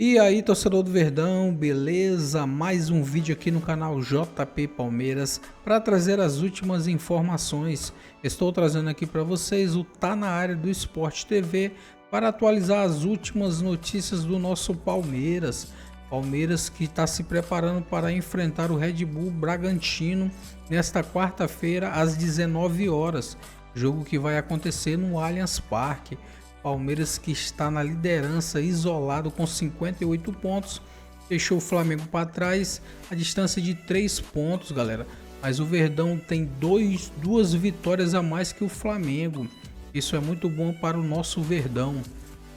E aí, torcedor do Verdão, beleza? Mais um vídeo aqui no canal JP Palmeiras para trazer as últimas informações. Estou trazendo aqui para vocês o Tá na Área do Esporte TV para atualizar as últimas notícias do nosso Palmeiras. Palmeiras que está se preparando para enfrentar o Red Bull Bragantino nesta quarta-feira às 19 horas. Jogo que vai acontecer no Allianz Parque. Palmeiras que está na liderança isolado com 58 pontos, deixou o Flamengo para trás, a distância de 3 pontos, galera. Mas o Verdão tem duas vitórias a mais que o Flamengo. Isso é muito bom para o nosso Verdão.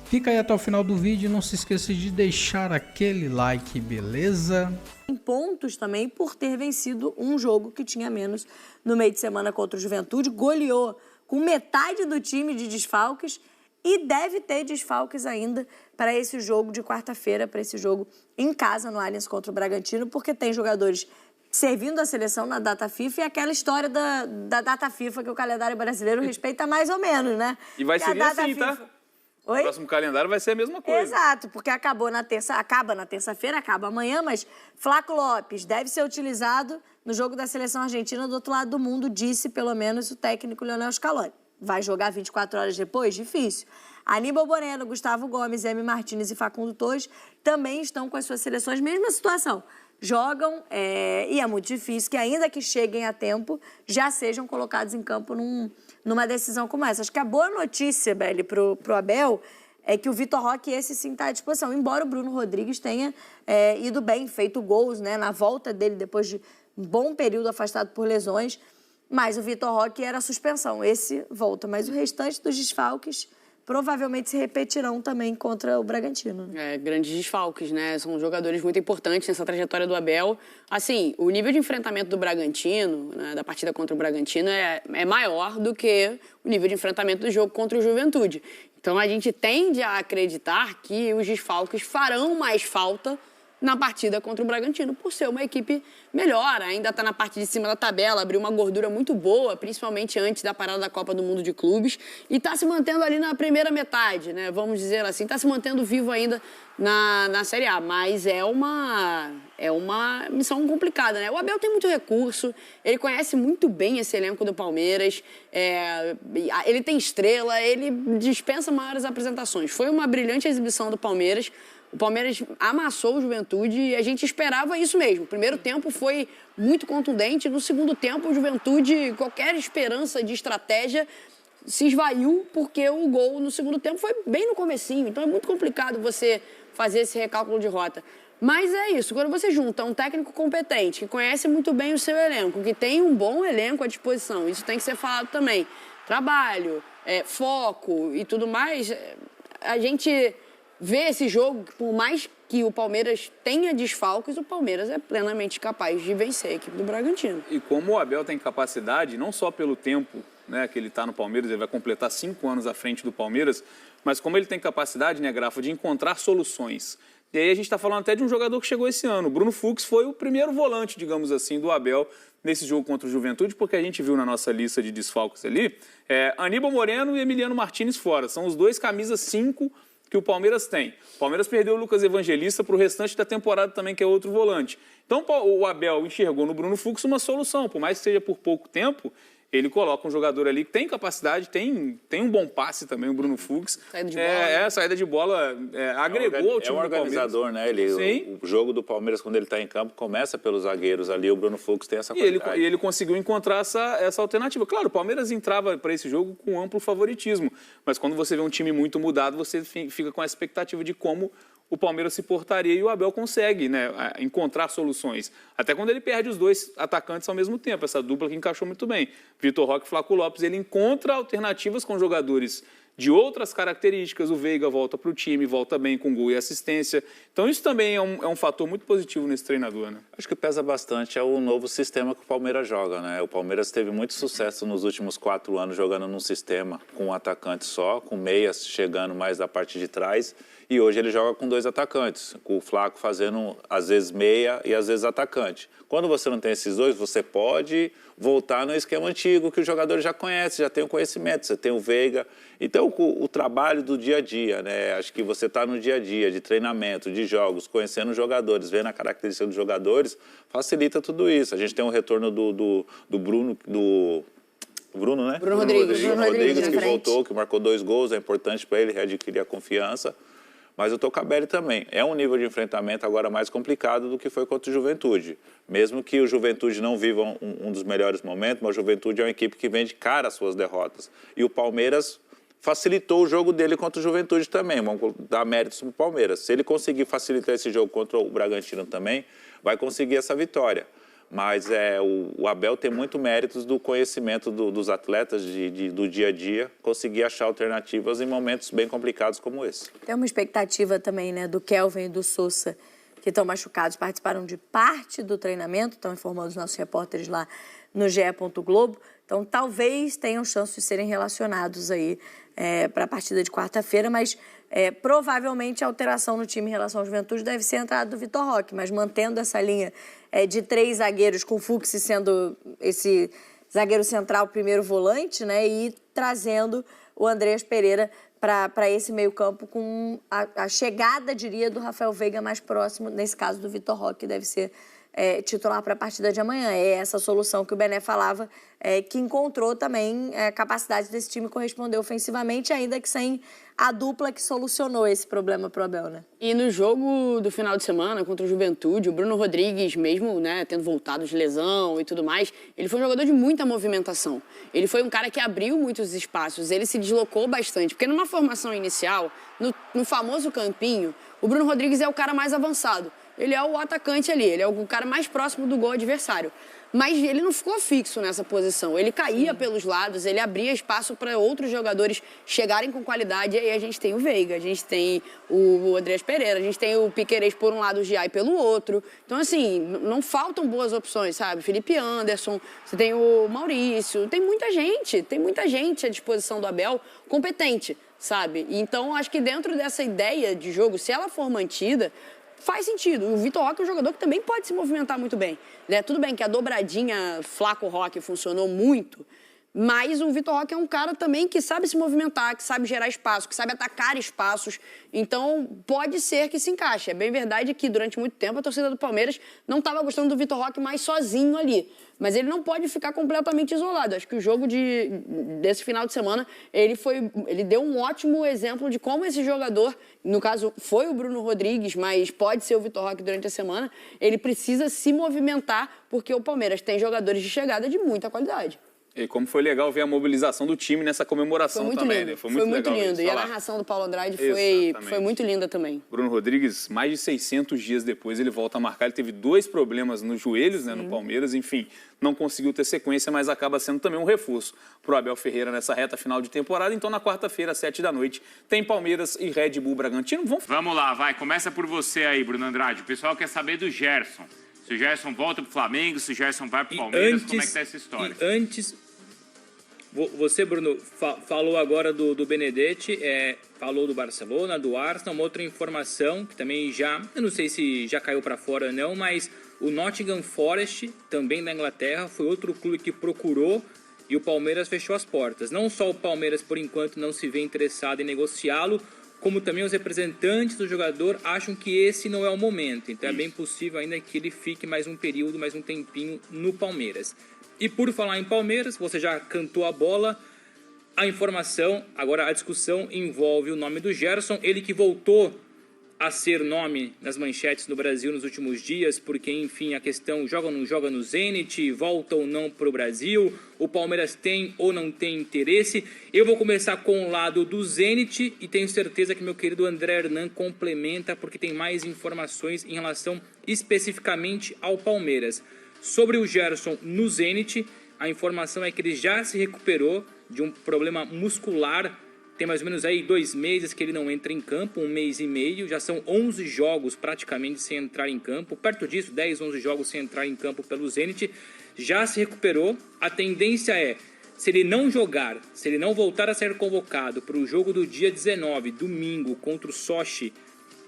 Fica aí até o final do vídeo e não se esqueça de deixar aquele like, beleza? Em pontos também por ter vencido um jogo que tinha menos no meio de semana contra o Juventude, goleou com metade do time de desfalques e deve ter desfalques ainda para esse jogo de quarta-feira, para esse jogo em casa no Allianz contra o Bragantino, porque tem jogadores servindo a seleção na data FIFA e aquela história da data FIFA que o calendário brasileiro respeita mais ou menos, né? E vai seguir assim, FIFA... tá? Oi? O próximo calendário vai ser a mesma coisa. Exato, porque acaba na terça-feira, acaba amanhã, mas Flaco Lopes deve ser utilizado no jogo da seleção argentina do outro lado do mundo, disse pelo menos o técnico Lionel Scaloni. Vai jogar 24 horas depois? Difícil. Aníbal Moreno, Gustavo Gomes, Emi Martínez e Facundo Torres também estão com as suas seleções, mesma situação. Jogam e é muito difícil que, ainda que cheguem a tempo, já sejam colocados em campo numa decisão como essa. Acho que a boa notícia, Belly, pro Abel é que o Vitor Roque, esse sim, está à disposição. Embora o Bruno Rodrigues tenha ido bem, feito gols, né, na volta dele depois de um bom período afastado por lesões. Mas o Vitor Roque era suspensão, esse volta. Mas o restante dos desfalques provavelmente se repetirão também contra o Bragantino. Grandes desfalques, né? São jogadores muito importantes nessa trajetória do Abel. Assim, o nível de enfrentamento do Bragantino, né, da partida contra o Bragantino, é maior do que o nível de enfrentamento do jogo contra o Juventude. Então, a gente tende a acreditar que os desfalques farão mais falta na partida contra o Bragantino, por ser uma equipe melhor, ainda está na parte de cima da tabela, abriu uma gordura muito boa, principalmente antes da parada da Copa do Mundo de Clubes, e está se mantendo ali na primeira metade, né? Vamos dizer assim, está se mantendo vivo ainda na Série A, mas é uma missão complicada, né? O Abel tem muito recurso, ele conhece muito bem esse elenco do Palmeiras, ele tem estrela, ele dispensa maiores apresentações. Foi uma brilhante exibição do Palmeiras. O Palmeiras amassou o Juventude e a gente esperava isso mesmo. O primeiro tempo foi muito contundente. No segundo tempo, o Juventude, qualquer esperança de estratégia se esvaiu, porque o gol no segundo tempo foi bem no comecinho. Então é muito complicado você fazer esse recálculo de rota. Mas é isso, quando você junta um técnico competente, que conhece muito bem o seu elenco, que tem um bom elenco à disposição, isso tem que ser falado também. Trabalho, foco e tudo mais, a gente vê esse jogo, por mais que o Palmeiras tenha desfalques, o Palmeiras é plenamente capaz de vencer a equipe do Bragantino. E como o Abel tem capacidade, não só pelo tempo, né, que ele está no Palmeiras, ele vai completar 5 anos à frente do Palmeiras, mas como ele tem capacidade, né, Grafa, de encontrar soluções. E aí a gente está falando até de um jogador que chegou esse ano. O Bruno Fux foi o primeiro volante, digamos assim, do Abel nesse jogo contra o Juventude, porque a gente viu na nossa lista de desfalques ali, Aníbal Moreno e Emiliano Martínez fora. São os dois camisas 5 que o Palmeiras tem. O Palmeiras perdeu o Lucas Evangelista para o restante da temporada também, que é outro volante. Então o Abel enxergou no Bruno Fux uma solução, por mais que seja por pouco tempo, ele coloca um jogador ali que tem capacidade, tem um bom passe também, o Bruno Fux. Saída de bola. Saída de bola agregou ao time do Palmeiras. É um organizador, né? O jogo do Palmeiras, quando ele está em campo, começa pelos zagueiros ali, o Bruno Fux tem essa qualidade. E ele conseguiu encontrar essa alternativa. Claro, o Palmeiras entrava para esse jogo com amplo favoritismo, mas quando você vê um time muito mudado, você fica com a expectativa de como o Palmeiras se portaria e o Abel consegue, né, encontrar soluções. Até quando ele perde os dois atacantes ao mesmo tempo, essa dupla que encaixou muito bem. Vitor Roque e Flaco Lopes, ele encontra alternativas com jogadores de outras características. O Veiga volta para o time, volta bem com gol e assistência. Então isso também é um fator muito positivo nesse treinador, né? Acho que pesa bastante o novo sistema que o Palmeiras joga, né? O Palmeiras teve muito sucesso nos últimos 4 anos jogando num sistema com um atacante só, com meias chegando mais da parte de trás E hoje ele joga com 2 atacantes, com o Flaco fazendo às vezes meia e às vezes atacante. Quando você não tem esses dois, você pode voltar no esquema antigo que os jogadores já conhecem, já tem o conhecimento, você tem o Veiga. Então o trabalho do dia a dia, né? Acho que você está no dia a dia de treinamento, de jogos, conhecendo os jogadores, vendo a característica dos jogadores, facilita tudo isso. A gente tem um retorno do Bruno, Bruno, né? Bruno Rodrigues, que voltou, que marcou 2 gols, é importante para ele readquirir a confiança. Mas o Tocabelli também. É um nível de enfrentamento agora mais complicado do que foi contra o Juventude. Mesmo que o Juventude não viva um dos melhores momentos, mas o Juventude é uma equipe que vem de cara às suas derrotas. E o Palmeiras facilitou o jogo dele contra o Juventude também. Vamos dar méritos para o Palmeiras. Se ele conseguir facilitar esse jogo contra o Bragantino também, vai conseguir essa vitória. Mas o Abel tem muito méritos do conhecimento dos atletas do dia a dia, conseguir achar alternativas em momentos bem complicados como esse. Tem uma expectativa também, né, do Kelvin e do Sousa, que estão machucados, participaram de parte do treinamento, estão informando os nossos repórteres lá no GE. Globo. Então, talvez tenham chance de serem relacionados aí para a partida de quarta-feira, mas provavelmente a alteração no time em relação ao Juventude deve ser a entrada do Vitor Roque, mas mantendo essa linha de 3 zagueiros, com o Fux sendo esse zagueiro central, primeiro volante, né, e trazendo o Andreas Pereira para esse meio-campo com a chegada, diria, do Rafael Veiga mais próximo, nesse caso do Vitor Roque, que deve ser titular para a partida de amanhã. É essa solução que o Bené falava, que encontrou também a capacidade desse time corresponder ofensivamente, ainda que sem a dupla que solucionou esse problema pro Abel, né? E no jogo do final de semana contra o Juventude, o Bruno Rodrigues, mesmo, né, tendo voltado de lesão e tudo mais, ele foi um jogador de muita movimentação. Ele foi um cara que abriu muitos espaços, ele se deslocou bastante, porque numa formação inicial, no famoso campinho, o Bruno Rodrigues é o cara mais avançado. Ele é o atacante ali, ele é o cara mais próximo do gol adversário. Mas ele não ficou fixo nessa posição. Ele caía pelos lados, ele abria espaço para outros jogadores chegarem com qualidade. E aí a gente tem o Veiga, a gente tem o Andreas Pereira, a gente tem o Piquerez por um lado, o Giai pelo outro. Então, assim, não faltam boas opções, sabe? Felipe Anderson, você tem o Maurício, tem muita gente à disposição do Abel competente, sabe? Então, acho que dentro dessa ideia de jogo, se ela for mantida, faz sentido. O Vitor Roque é um jogador que também pode se movimentar muito bem. Né? Tudo bem que a dobradinha Flaco-Roque funcionou muito, mas o Vitor Roque é um cara também que sabe se movimentar, que sabe gerar espaço, que sabe atacar espaços. Então, pode ser que se encaixe. É bem verdade que, durante muito tempo, a torcida do Palmeiras não estava gostando do Vitor Roque mais sozinho ali. Mas ele não pode ficar completamente isolado. Acho que o jogo desse final de semana, ele deu um ótimo exemplo de como esse jogador, no caso foi o Bruno Rodrigues, mas pode ser o Vitor Roque durante a semana, ele precisa se movimentar, porque o Palmeiras tem jogadores de chegada de muita qualidade. E como foi legal ver a mobilização do time nessa comemoração também, lindo. né? Foi muito lindo. E a narração do Paulo Andrade foi muito linda também. Bruno Rodrigues, mais de 600 dias depois, ele volta a marcar. Ele teve 2 problemas nos joelhos, né, no Palmeiras. Enfim, não conseguiu ter sequência, mas acaba sendo também um reforço para o Abel Ferreira nessa reta final de temporada. Então, na quarta-feira, às 7h, tem Palmeiras e Red Bull Bragantino. Vamos lá, vai. Começa por você aí, Bruno Andrade. O pessoal quer saber do Gerson. Se o Gerson volta pro Flamengo, se o Gerson vai pro Palmeiras, como é que tá essa história? E antes, você, Bruno, falou agora do Benedetti, falou do Barcelona, do Arsenal, uma outra informação que também eu não sei se já caiu para fora ou não, mas o Nottingham Forest, também da Inglaterra, foi outro clube que procurou e o Palmeiras fechou as portas. Não só o Palmeiras, por enquanto, não se vê interessado em negociá-lo, como também os representantes do jogador acham que esse não é o momento. Então é bem possível ainda que ele fique mais um período, mais um tempinho no Palmeiras. E por falar em Palmeiras, você já cantou a bola, a informação, agora a discussão envolve o nome do Gerson, ele que voltou a ser nome nas manchetes no Brasil nos últimos dias, porque, enfim, a questão joga ou não joga no Zenit, volta ou não para o Brasil, o Palmeiras tem ou não tem interesse. Eu vou começar com o lado do Zenit e tenho certeza que meu querido André Hernan complementa, porque tem mais informações em relação especificamente ao Palmeiras. Sobre o Gerson no Zenit, a informação é que ele já se recuperou de um problema muscular. Tem mais ou menos aí 2 meses que ele não entra em campo, 1 mês e meio. Já são 11 jogos praticamente sem entrar em campo. Perto disso, 10, 11 jogos sem entrar em campo pelo Zenit. Já se recuperou. A tendência é, se ele não jogar, se ele não voltar a ser convocado para o jogo do dia 19, domingo, contra o Sochi,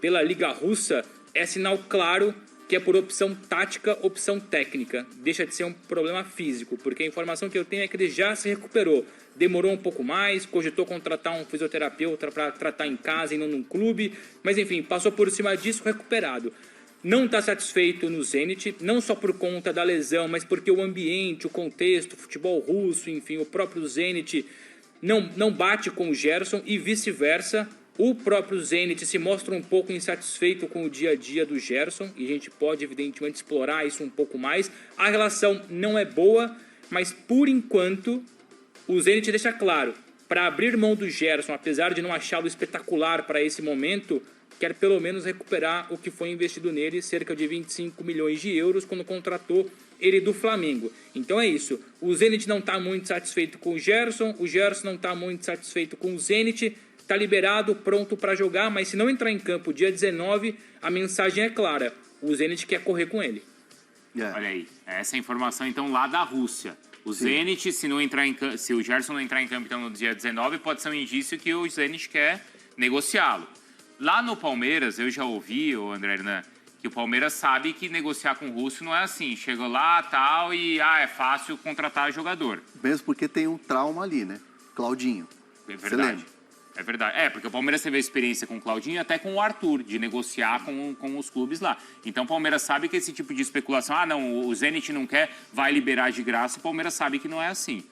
pela Liga Russa é sinal claro que é por opção tática, opção técnica. Deixa de ser um problema físico, porque a informação que eu tenho é que ele já se recuperou. Demorou um pouco mais, cogitou contratar um fisioterapeuta para tratar em casa e não num clube, mas enfim, passou por cima disso recuperado. Não está satisfeito no Zenit, não só por conta da lesão, mas porque o ambiente, o contexto, o futebol russo, enfim, o próprio Zenit não bate com o Gerson e vice-versa. O próprio Zenit se mostra um pouco insatisfeito com o dia a dia do Gerson e a gente pode, evidentemente, explorar isso um pouco mais. A relação não é boa, mas, por enquanto, o Zenit deixa claro, para abrir mão do Gerson, apesar de não achá-lo espetacular para esse momento, quer pelo menos recuperar o que foi investido nele, cerca de 25 milhões de euros, quando contratou ele do Flamengo. Então é isso, o Zenit não está muito satisfeito com o Gerson não está muito satisfeito com o Zenit, está liberado, pronto para jogar, mas se não entrar em campo dia 19, a mensagem é clara, o Zenit quer correr com ele. Olha aí, essa é a informação então lá da Rússia. O Zenit, se o Gerson não entrar em campo então, no dia 19, pode ser um indício que o Zenit quer negociá-lo. Lá no Palmeiras, eu já ouvi, o André Hernan, que o Palmeiras sabe que negociar com o russo não é assim. Chegou lá, tal, e é fácil contratar jogador. Mesmo porque tem um trauma ali, né? Claudinho. É verdade. É verdade. Porque o Palmeiras teve a experiência com o Claudinho e até com o Arthur, de negociar com os clubes lá. Então o Palmeiras sabe que esse tipo de especulação, o Zenit não quer, vai liberar de graça, o Palmeiras sabe que não é assim.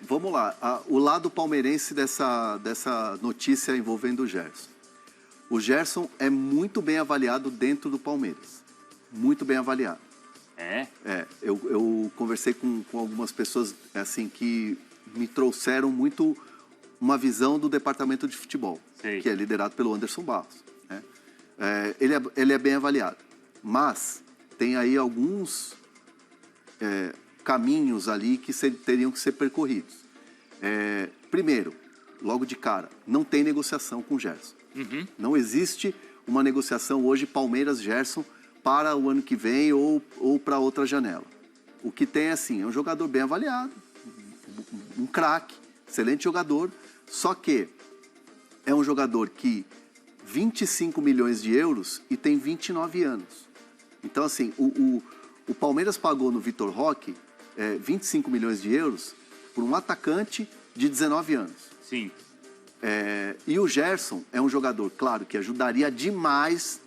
Vamos lá. O lado palmeirense dessa notícia envolvendo o Gerson. O Gerson é muito bem avaliado dentro do Palmeiras. Muito bem avaliado. Eu conversei com algumas pessoas assim que me trouxeram muito uma visão do departamento de futebol, que é liderado pelo Anderson Barros. Né? Ele é bem avaliado. Mas tem aí alguns caminhos ali que teriam que ser percorridos. Primeiro, logo de cara, não tem negociação com o Gerson. Não existe uma negociação hoje Palmeiras-Gerson para o ano que vem ou para outra janela. O que tem é um jogador bem avaliado, um craque, excelente jogador, só que é um jogador que 25 milhões de euros e tem 29 anos. Então, assim, o Palmeiras pagou no Vitor Roque 25 milhões de euros por um atacante de 19 anos. Sim. E o Gerson é um jogador, claro, que ajudaria demais,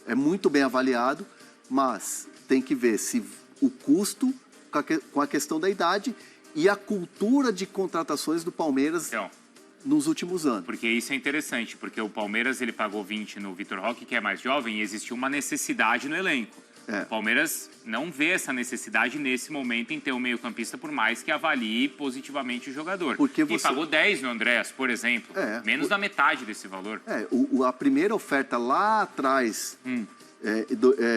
é muito bem avaliado, mas tem que ver se o custo com a questão da idade e a cultura de contratações do Palmeiras nos últimos anos. Porque isso é interessante, porque o Palmeiras ele pagou 20 no Vitor Roque, que é mais jovem, e existiu uma necessidade no elenco. O Palmeiras não vê essa necessidade nesse momento em ter um meio-campista, por mais que avalie positivamente o jogador. E pagou 10 no Andréas, por exemplo. Menos da metade desse valor. A primeira oferta lá atrás,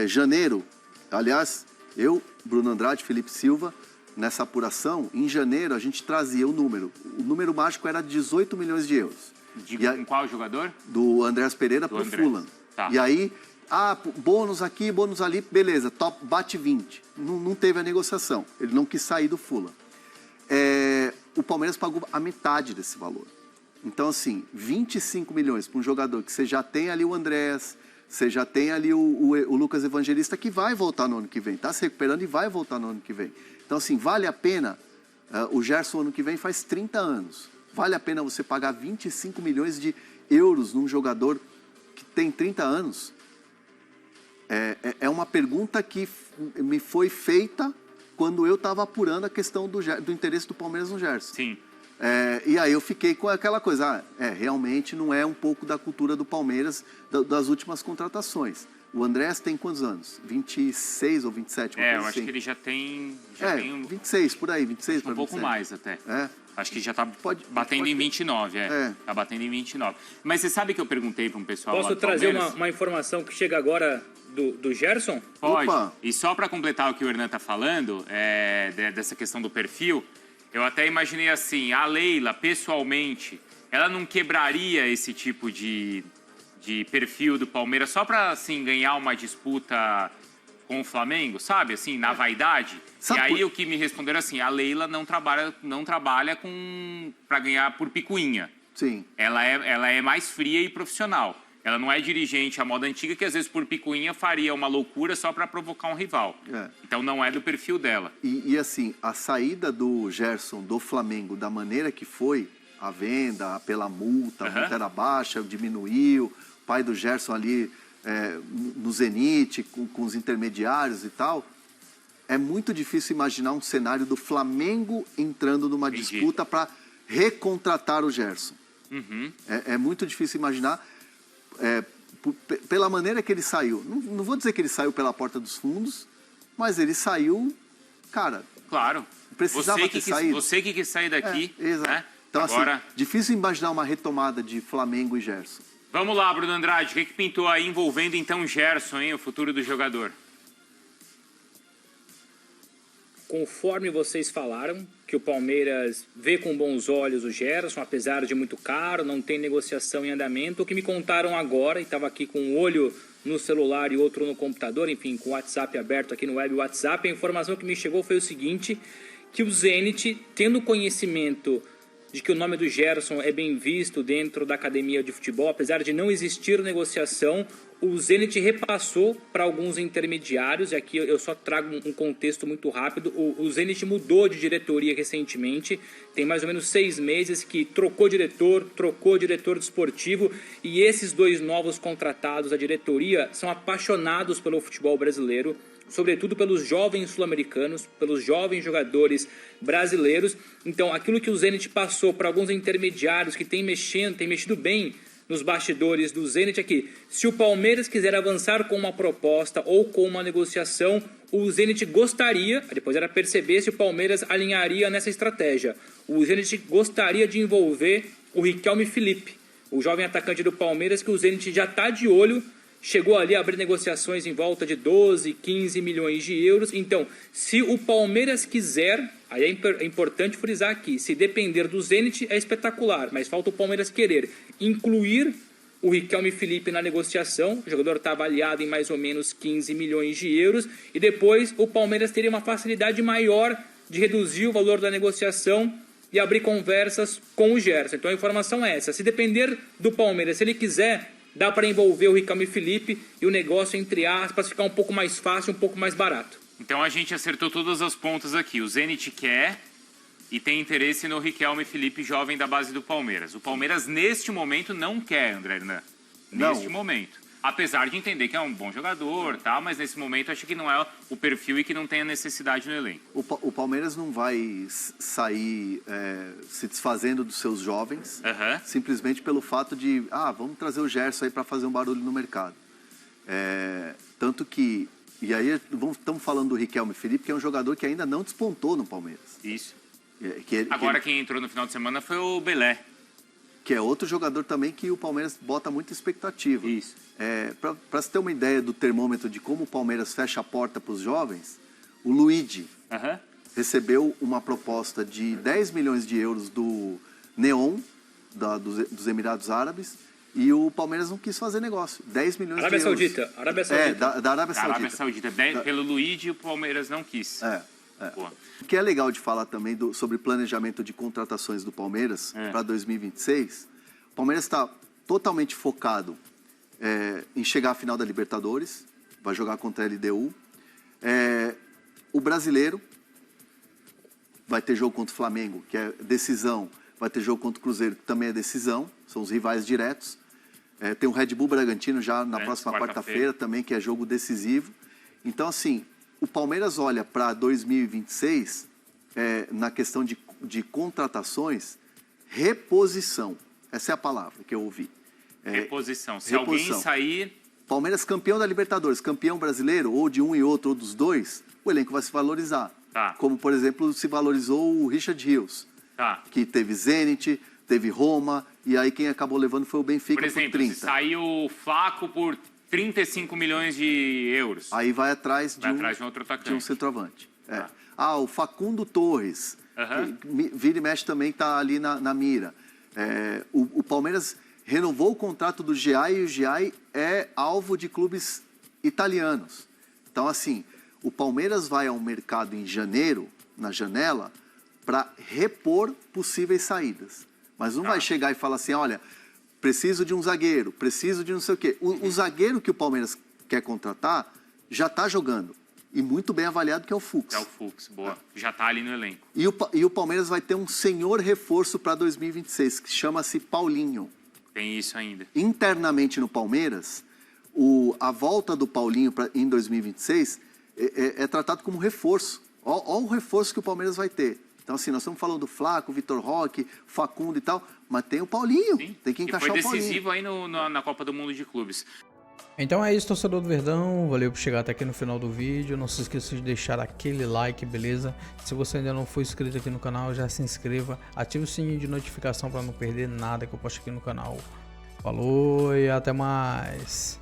janeiro, aliás, eu, Bruno Andrade, Felipe Silva, nessa apuração, em janeiro a gente trazia o número. O número mágico era 18 milhões de euros. Com qual jogador? Do Andréas Pereira para o Fulham. E aí... bônus aqui, bônus ali, beleza, top, bate 20. Não teve a negociação, ele não quis sair do Fulham. O Palmeiras pagou a metade desse valor. Então, assim, 25 milhões para um jogador que você já tem ali o Andréas, você já tem ali o Lucas Evangelista, que vai voltar no ano que vem, está se recuperando e vai voltar no ano que vem. Então, assim, vale a pena, o Gerson ano que vem faz 30 anos, vale a pena você pagar 25 milhões de euros num jogador que tem 30 anos? É uma pergunta que me foi feita quando eu estava apurando a questão do interesse do Palmeiras no Gerson. Sim. E aí eu fiquei com aquela coisa, realmente não é um pouco da cultura do Palmeiras das últimas contratações. O Andrés tem quantos anos? 26 ou 27? Eu acho que ele já tem... 26, por aí, 26 para 27. Um pouco mais até. Acho que já está batendo em 29, Está batendo em 29. Mas você sabe que eu perguntei para um pessoal lá do Posso trazer Palmeiras? uma informação que chega agora do Gerson? Pode. Opa. E só para completar o que o Hernan está falando, dessa questão do perfil, eu até imaginei assim, a Leila, pessoalmente, ela não quebraria esse tipo de perfil do Palmeiras só para, assim, ganhar uma disputa com o Flamengo, sabe? Assim, na vaidade. E aí o que me responderam assim, a Leila não trabalha para ganhar por picuinha. Sim. Ela é mais fria e profissional. Ela não é dirigente à moda antiga que, às vezes, por picuinha, faria uma loucura só para provocar um rival. Então, não é do perfil dela. E, assim, a saída do Gerson do Flamengo da maneira que foi, a venda, pela multa, a multa era baixa, diminuiu, o pai do Gerson ali no Zenit, com os intermediários e tal, é muito difícil imaginar um cenário do Flamengo entrando numa disputa para recontratar o Gerson. É muito difícil imaginar, pela maneira que ele saiu. Não vou dizer que ele saiu pela porta dos fundos, mas ele saiu, cara... Claro. Precisava ter saído. Você que quis sair daqui. Exato. Né? Então, agora... assim, difícil imaginar uma retomada de Flamengo e Gerson. Vamos lá, Bruno Andrade. O que pintou aí envolvendo, então, Gerson, hein, o futuro do jogador? Conforme vocês falaram, que o Palmeiras vê com bons olhos o Gerson, apesar de muito caro, não tem negociação em andamento. O que me contaram agora, e estava aqui com um olho no celular e outro no computador, enfim, com o WhatsApp aberto aqui no web WhatsApp, a informação que me chegou foi o seguinte, que o Zenit, tendo conhecimento de que o nome do Gerson é bem visto dentro da academia de futebol, apesar de não existir negociação, o Zenit repassou para alguns intermediários, e aqui eu só trago um contexto muito rápido. O Zenit mudou de diretoria recentemente, tem mais ou menos 6 meses que trocou diretor desportivo, e esses 2 novos contratados da diretoria são apaixonados pelo futebol brasileiro, sobretudo pelos jovens sul-americanos, pelos jovens jogadores brasileiros. Então, aquilo que o Zenit passou para alguns intermediários que tem mexido bem nos bastidores do Zenit é que, se o Palmeiras quiser avançar com uma proposta ou com uma negociação, o Zenit gostaria, depois era perceber se o Palmeiras alinharia nessa estratégia, o Zenit gostaria de envolver o Riquelme Felipe, o jovem atacante do Palmeiras, que o Zenit já está de olho, chegou ali a abrir negociações em volta de 12, 15 milhões de euros. Então, se o Palmeiras quiser, aí é importante frisar aqui, se depender do Zenit é espetacular, mas falta o Palmeiras querer incluir o Riquelme Felipe na negociação. O jogador está avaliado em mais ou menos 15 milhões de euros, e depois o Palmeiras teria uma facilidade maior de reduzir o valor da negociação e abrir conversas com o Gerson. Então a informação é essa, se depender do Palmeiras, se ele quiser, dá para envolver o Riquelme Felipe e o negócio, entre aspas, ficar um pouco mais fácil, um pouco mais barato. Então a gente acertou todas as pontas aqui. O Zenit quer e tem interesse no Riquelme Felipe, jovem da base do Palmeiras. O Palmeiras, neste momento, não quer, André Hernan. Neste momento. Apesar de entender que é um bom jogador, tá? Mas nesse momento acho que não é o perfil e que não tem a necessidade no elenco. O Palmeiras não vai sair se desfazendo dos seus jovens, simplesmente pelo fato de, vamos trazer o Gerson aí para fazer um barulho no mercado. Tanto que, e aí estamos falando do Riquelme Felipe, que é um jogador que ainda não despontou no Palmeiras. Isso. Agora quem entrou no final de semana foi o Belé. Que é outro jogador também que o Palmeiras bota muita expectativa. Isso. Para você ter uma ideia do termômetro de como o Palmeiras fecha a porta para os jovens, o Luigi recebeu uma proposta de 10 milhões de euros do Neon, dos Emirados Árabes, e o Palmeiras não quis fazer negócio. 10 milhões de euros. Arábia Saudita. Da Arábia Saudita. Arábia Saudita. Pelo Luigi, o Palmeiras não quis. O que é legal de falar também sobre planejamento de contratações do Palmeiras para 2026, o Palmeiras está totalmente focado em chegar à final da Libertadores, vai jogar contra a LDU. O brasileiro vai ter jogo contra o Flamengo, que é decisão, vai ter jogo contra o Cruzeiro, que também é decisão, são os rivais diretos. Tem o Red Bull Bragantino já na próxima quarta-feira também, que é jogo decisivo. Então, assim, o Palmeiras olha para 2026, na questão de contratações, reposição. Essa é a palavra que eu ouvi. Reposição. Se alguém sair... Palmeiras campeão da Libertadores, campeão brasileiro, ou de um e outro, ou dos dois, o elenco vai se valorizar. Como, por exemplo, se valorizou o Richard Rios, que teve Zenit, teve Roma, e aí quem acabou levando foi o Benfica por 30. Por exemplo, se saiu o Flaco por 35 milhões de euros. Aí vai atrás de outro atacante. De um centroavante. O Facundo Torres, vira e mexe também está ali na mira. O Palmeiras renovou o contrato do Giai e o Giai é alvo de clubes italianos. Então, assim, o Palmeiras vai ao mercado em janeiro, na janela, para repor possíveis saídas. Mas não vai chegar e falar assim, olha, preciso de um zagueiro, preciso de não sei o quê. O zagueiro que o Palmeiras quer contratar já está jogando. E muito bem avaliado, que é o Fux. É o Fux, boa. Já está ali no elenco. E o Palmeiras vai ter um senhor reforço para 2026, que chama-se Paulinho. Tem isso ainda. Internamente no Palmeiras, a volta do Paulinho em 2026 é tratado como reforço. Olha o reforço que o Palmeiras vai ter. Então, assim, nós estamos falando do Flaco, Vitor Roque, Facundo e tal, mas tem o Paulinho. Sim. Tem que encaixar o Paulinho. Foi decisivo aí na Copa do Mundo de Clubes. Então é isso, torcedor do Verdão. Valeu por chegar até aqui no final do vídeo. Não se esqueça de deixar aquele like, beleza? Se você ainda não for inscrito aqui no canal, já se inscreva. Ative o sininho de notificação para não perder nada que eu posto aqui no canal. Falou e até mais.